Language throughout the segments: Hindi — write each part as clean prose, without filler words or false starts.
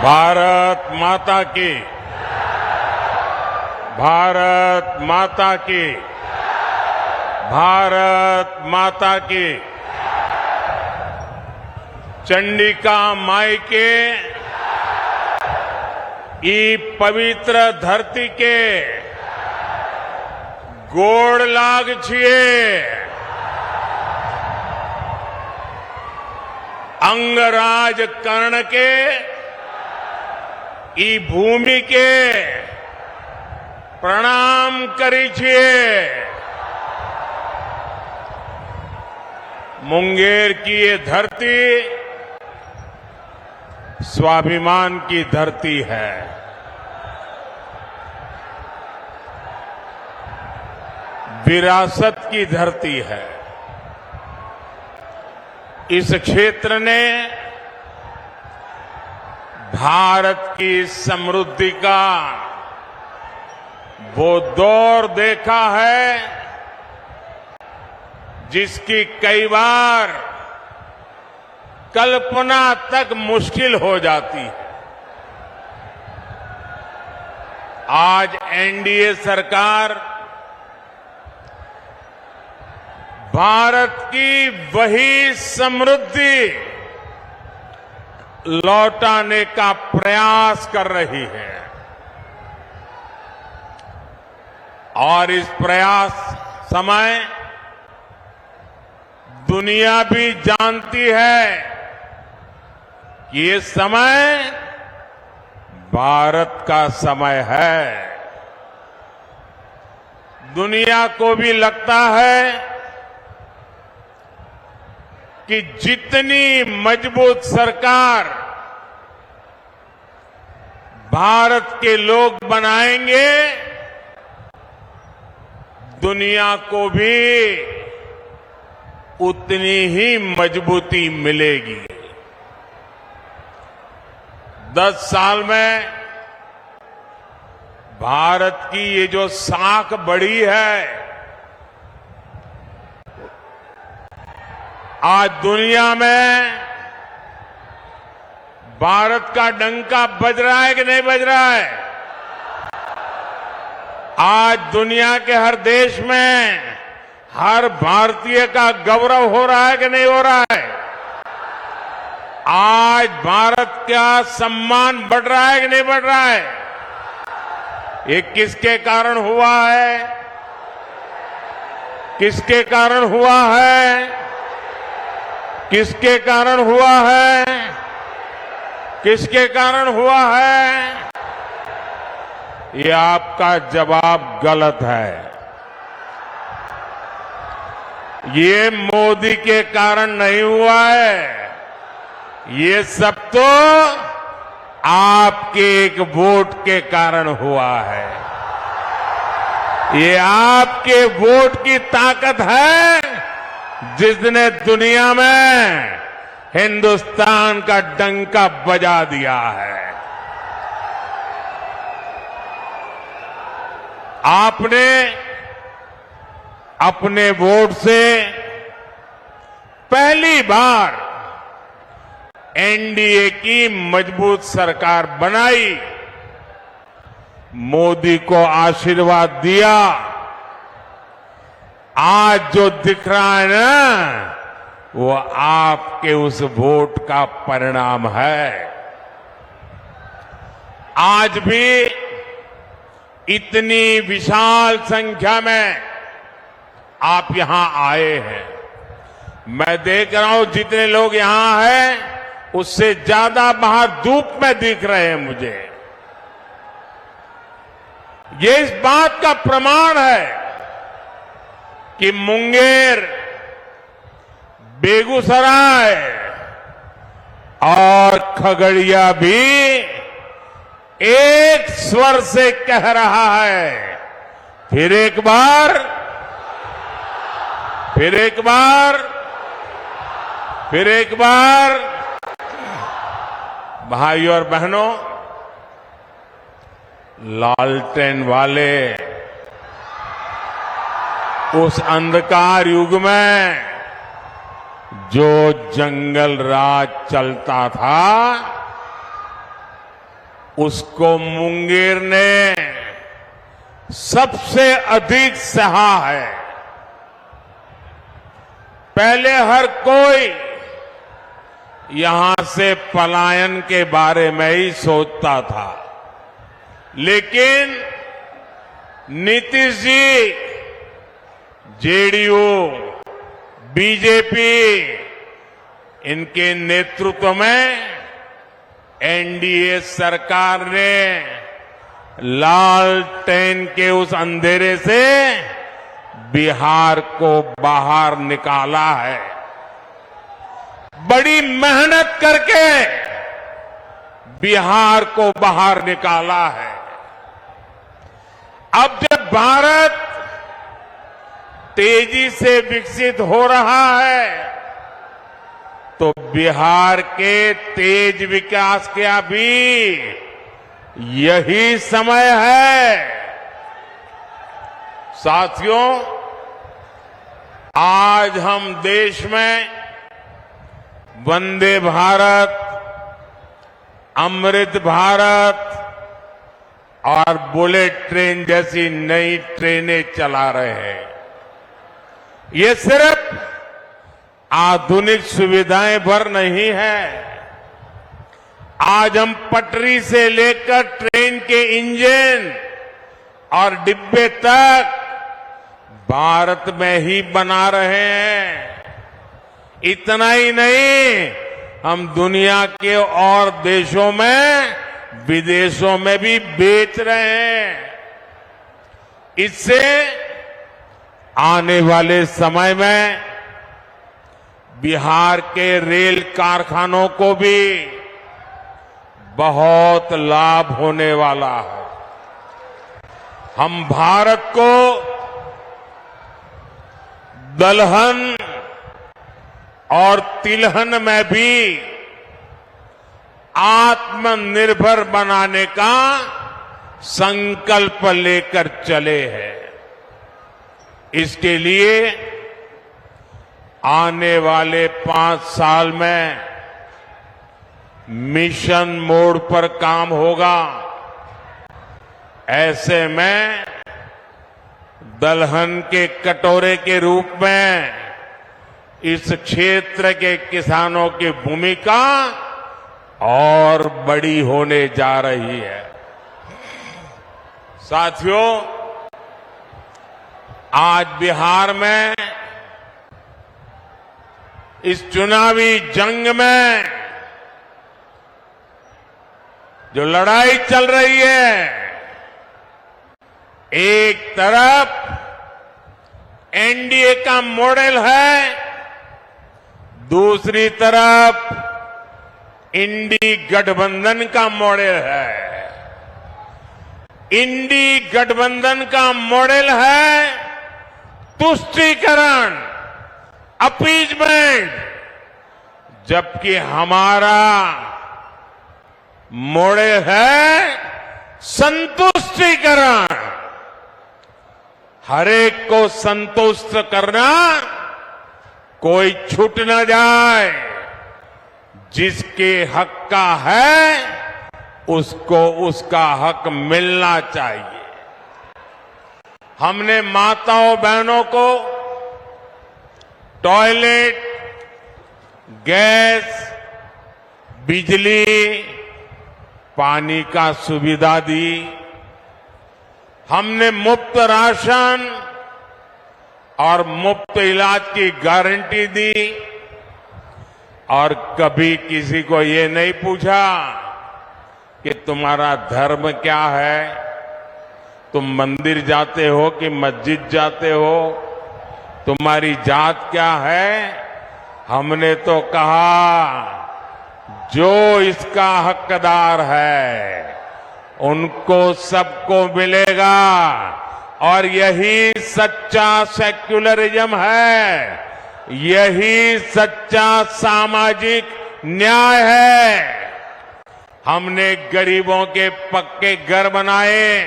भारत माता की, भारत माता की, भारत माता की। चंडिका माई के ई पवित्र धरती के गोड़ लाग छिए। अंगराज कर्ण के ई भूमि के प्रणाम करी छिए। मुंगेर की ये धरती स्वाभिमान की धरती है। विरासत की धरती है। इस क्षेत्र ने भारत की समृद्धि का वो दौर देखा है जिसकी कई बार कल्पना तक मुश्किल हो जाती है। आज एनडीए सरकार भारत की वही समृद्धि लौटाने का प्रयास कर रही है और इस प्रयास समय दुनिया भी जानती है कि ये समय भारत का समय है। दुनिया को भी लगता है कि जितनी मजबूत सरकार भारत के लोग बनाएंगे, दुनिया को भी उतनी ही मजबूती मिलेगी। 10 साल में भारत की ये जो साख बढ़ी है, आज दुनिया में भारत का डंका बज रहा है कि नहीं बज रहा है? आज दुनिया के हर देश में हर भारतीय का गौरव हो रहा है कि नहीं हो रहा है? आज भारत का सम्मान बढ़ रहा है कि नहीं बढ़ रहा है? ये किसके कारण हुआ है? किसके कारण हुआ है? किसके कारण हुआ है? किसके कारण हुआ है? ये आपका जवाब गलत है। ये मोदी के कारण नहीं हुआ है। ये सब तो आपके एक वोट के कारण हुआ है। ये आपके वोट की ताकत है जिसने दुनिया में हिंदुस्तान का डंका बजा दिया है। आपने अपने वोट से पहली बार एनडीए की मजबूत सरकार बनाई, मोदी को आशीर्वाद दिया। आज जो दिख रहा है ना, वो आपके उस वोट का परिणाम है। आज भी इतनी विशाल संख्या में आप यहां आए हैं। मैं देख रहा हूं जितने लोग यहां हैं उससे ज्यादा बाहर धूप में दिख रहे हैं मुझे। ये इस बात का प्रमाण है कि मुंगेर, बेगूसराय और खगड़िया भी एक स्वर से कह रहा है, फिर एक बार, फिर एक बार, फिर एक बार। भाइयों और बहनों, लालटेन वाले उस अंधकार युग में जो जंगल राज चलता था, उसको मुंगेर ने सबसे अधिक सहा है। पहले हर कोई यहां से पलायन के बारे में ही सोचता था, लेकिन नीतीश जी, जेडीयू, बीजेपी, इनके नेतृत्व में एनडीए सरकार ने लालटेन के उस अंधेरे से बिहार को बाहर निकाला है। बड़ी मेहनत करके बिहार को बाहर निकाला है। अब जब भारत तेजी से विकसित हो रहा है, तो बिहार के तेज विकास का भी यही समय है। साथियों, आज हम देश में वंदे भारत, अमृत भारत और बुलेट ट्रेन जैसी नई ट्रेनें चला रहे हैं। ये सिर्फ आधुनिक सुविधाएं भर नहीं है। आज हम पटरी से लेकर ट्रेन के इंजन और डिब्बे तक भारत में ही बना रहे हैं। इतना ही नहीं, हम दुनिया के और देशों में, विदेशों में भी बेच रहे हैं। इससे आने वाले समय में बिहार के रेल कारखानों को भी बहुत लाभ होने वाला है। हम भारत को दलहन और तिलहन में भी आत्मनिर्भर बनाने का संकल्प लेकर चले हैं। इसके लिए आने वाले 5 साल में मिशन मोड पर काम होगा। ऐसे में दलहन के कटोरे के रूप में इस क्षेत्र के किसानों की भूमिका और बड़ी होने जा रही है। साथियों, आज बिहार में इस चुनावी जंग में जो लड़ाई चल रही है, एक तरफ एनडीए का मॉडल है, दूसरी तरफ इंडी गठबंधन का मॉडल है। इंडी गठबंधन का मॉडल है तुष्टीकरण, अपीजमेंट, जबकि हमारा मॉडल है संतुष्टीकरण। हरेक को संतुष्ट करना, कोई छूट न जाए। जिसके हक का है उसको उसका हक मिलना चाहिए। हमने माताओं बहनों को टॉयलेट, गैस, बिजली, पानी का सुविधा दी। हमने मुफ्त राशन और मुफ्त इलाज की गारंटी दी। और कभी किसी को ये नहीं पूछा कि तुम्हारा धर्म क्या है, तुम मंदिर जाते हो कि मस्जिद जाते हो, तुम्हारी जात क्या है। हमने तो कहा जो इसका हकदार है उनको सबको मिलेगा, और यही सच्चा सेक्युलरिज्म है, यही सच्चा सामाजिक न्याय है। हमने गरीबों के पक्के घर बनाए,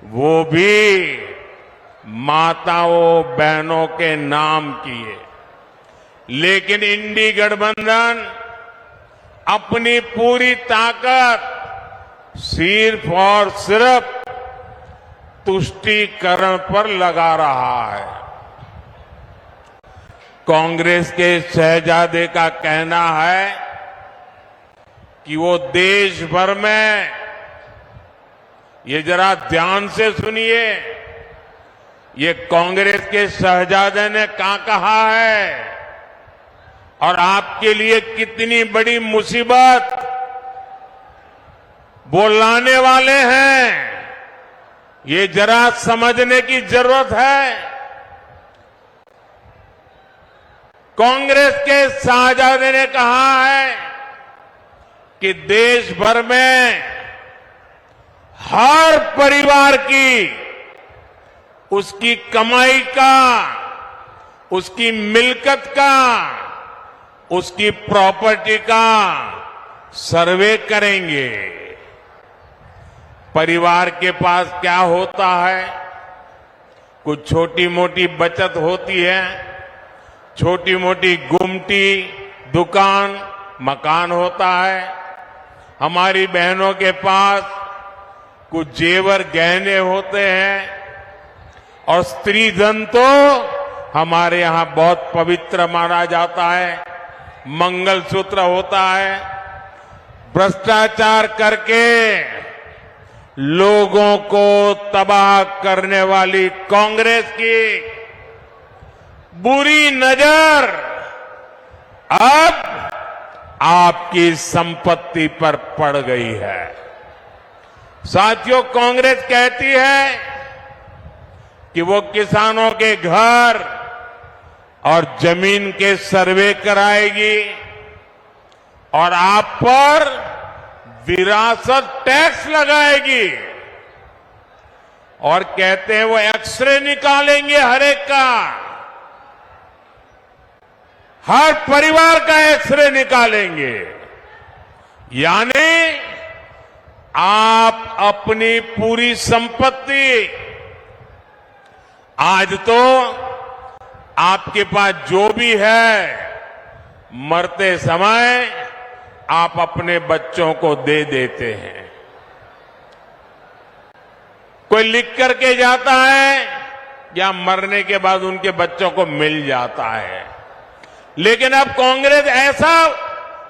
वो भी माताओं बहनों के नाम किए। लेकिन इंडी गठबंधन अपनी पूरी ताकत सिर्फ और सिर्फ तुष्टीकरण पर लगा रहा है। कांग्रेस के शहजादे का कहना है कि वो देश भर में, ये जरा ध्यान से सुनिए, ये कांग्रेस के शहजादे ने क्या कहा है और आपके लिए कितनी बड़ी मुसीबत वो लाने वाले हैं, ये जरा समझने की जरूरत है। कांग्रेस के शहजादे ने कहा है कि देश भर में हर परिवार की उसकी कमाई का, उसकी मिल्कत का, उसकी प्रॉपर्टी का सर्वे करेंगे। परिवार के पास क्या होता है? कुछ छोटी मोटी बचत होती है, छोटी मोटी गुमटी, दुकान, मकान होता है। हमारी बहनों के पास कुछ जेवर गहने होते हैं और स्त्री धन तो हमारे यहां बहुत पवित्र माना जाता है, मंगलसूत्र होता है। भ्रष्टाचार करके लोगों को तबाह करने वाली कांग्रेस की बुरी नजर अब आपकी संपत्ति पर पड़ गई है। साथियों, कांग्रेस कहती है कि वो किसानों के घर और जमीन के सर्वे कराएगी और आप पर विरासत टैक्स लगाएगी और कहते हैं वो एक्सरे निकालेंगे हर एक का, हर परिवार का एक्सरे निकालेंगे। यानी आप अपनी पूरी संपत्ति, आज तो आपके पास जो भी है, मरते समय आप अपने बच्चों को दे देते हैं। कोई लिख करके जाता है या मरने के बाद उनके बच्चों को मिल जाता है। लेकिन अब कांग्रेस ऐसा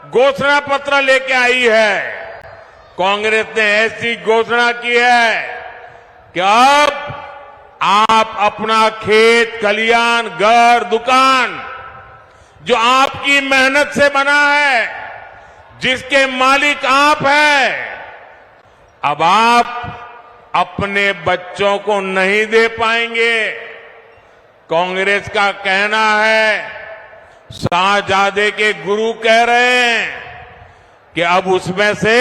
घोषणा पत्र लेके आई है, कांग्रेस ने ऐसी घोषणा की है कि अब आप अपना खेत, खलियान, घर, दुकान जो आपकी मेहनत से बना है, जिसके मालिक आप हैं, अब आप अपने बच्चों को नहीं दे पाएंगे। कांग्रेस का कहना है, शाहजादे के गुरु कह रहे हैं कि अब उसमें से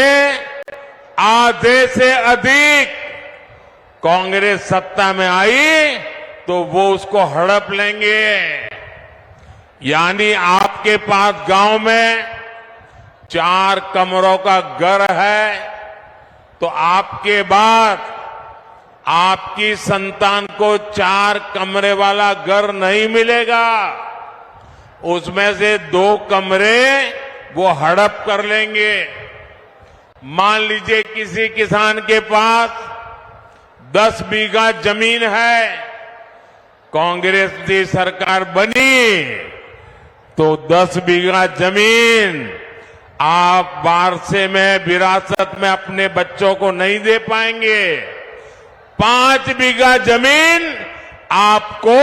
आधे से अधिक कांग्रेस सत्ता में आई तो वो उसको हड़प लेंगे। यानी आपके पास गांव में 4 कमरों का घर है तो आपके बाद आपकी संतान को 4 कमरे वाला घर नहीं मिलेगा, उसमें से 2 कमरे वो हड़प कर लेंगे। मान लीजिए किसी किसान के पास 10 बीघा जमीन है, कांग्रेस की सरकार बनी तो 10 बीघा जमीन आप वारसे में, विरासत में अपने बच्चों को नहीं दे पाएंगे। 5 बीघा जमीन आपको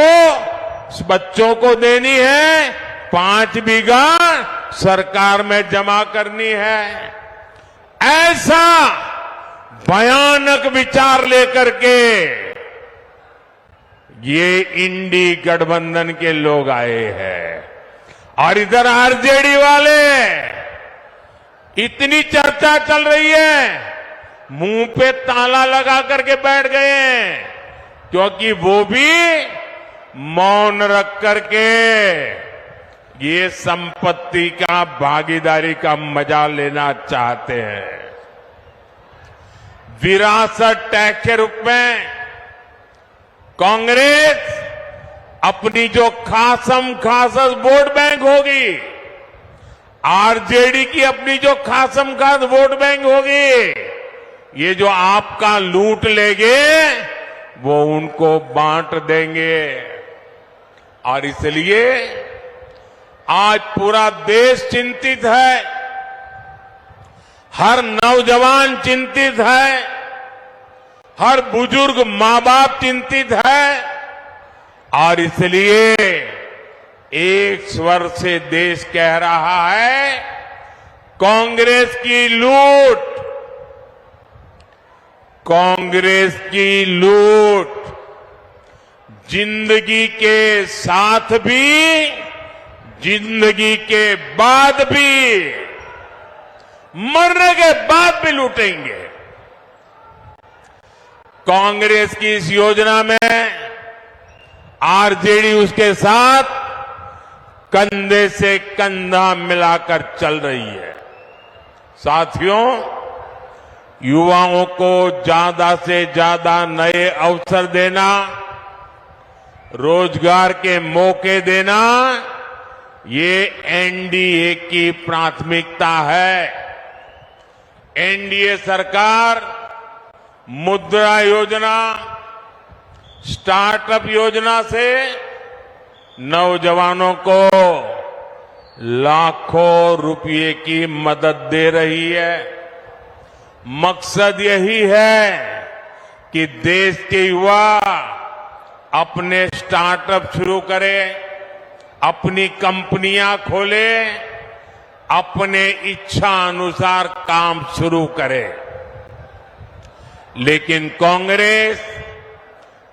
बच्चों को देनी है, 5 बीघा सरकार में जमा करनी है। ऐसा भयानक विचार लेकर के ये इंडी गठबंधन के लोग आए हैं और इधर आरजेडी वाले, इतनी चर्चा चल रही है, मुंह पे ताला लगा करके बैठ गए हैं, क्योंकि वो भी मौन रख करके ये संपत्ति का, भागीदारी का मजा लेना चाहते हैं। विरासत टैक्स के रूप में कांग्रेस अपनी जो खासम खासस वोट बैंक होगी, आरजेडी की अपनी जो खासम खास वोट बैंक होगी, ये जो आपका लूट लेंगे वो उनको बांट देंगे। और इसलिए आज पूरा देश चिंतित है, हर नौजवान चिंतित है, हर बुजुर्ग मां बाप चिंतित है। और इसलिए एक स्वर से देश कह रहा है, कांग्रेस की लूट, कांग्रेस की लूट जिंदगी के साथ भी, जिंदगी के बाद भी, मरने के बाद भी लूटेंगे। कांग्रेस की इस योजना में आरजेडी उसके साथ कंधे से कंधा मिलाकर चल रही है। साथियों, युवाओं को ज्यादा से ज्यादा नए अवसर देना, रोजगार के मौके देना, ये एनडीए की प्राथमिकता है। एनडीए सरकार मुद्रा योजना, स्टार्टअप योजना से नौजवानों को लाखों रुपए की मदद दे रही है। मकसद यही है कि देश के युवा अपने स्टार्टअप शुरू करें, अपनी कंपनियां खोलें, अपने इच्छा अनुसार काम शुरू करें। लेकिन कांग्रेस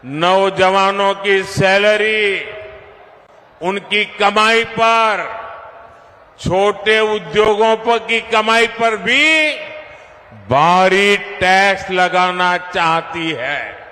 नौजवानों की सैलरी, उनकी कमाई पर, छोटे उद्योगों पर की कमाई पर भी भारी टैक्स लगाना चाहती है।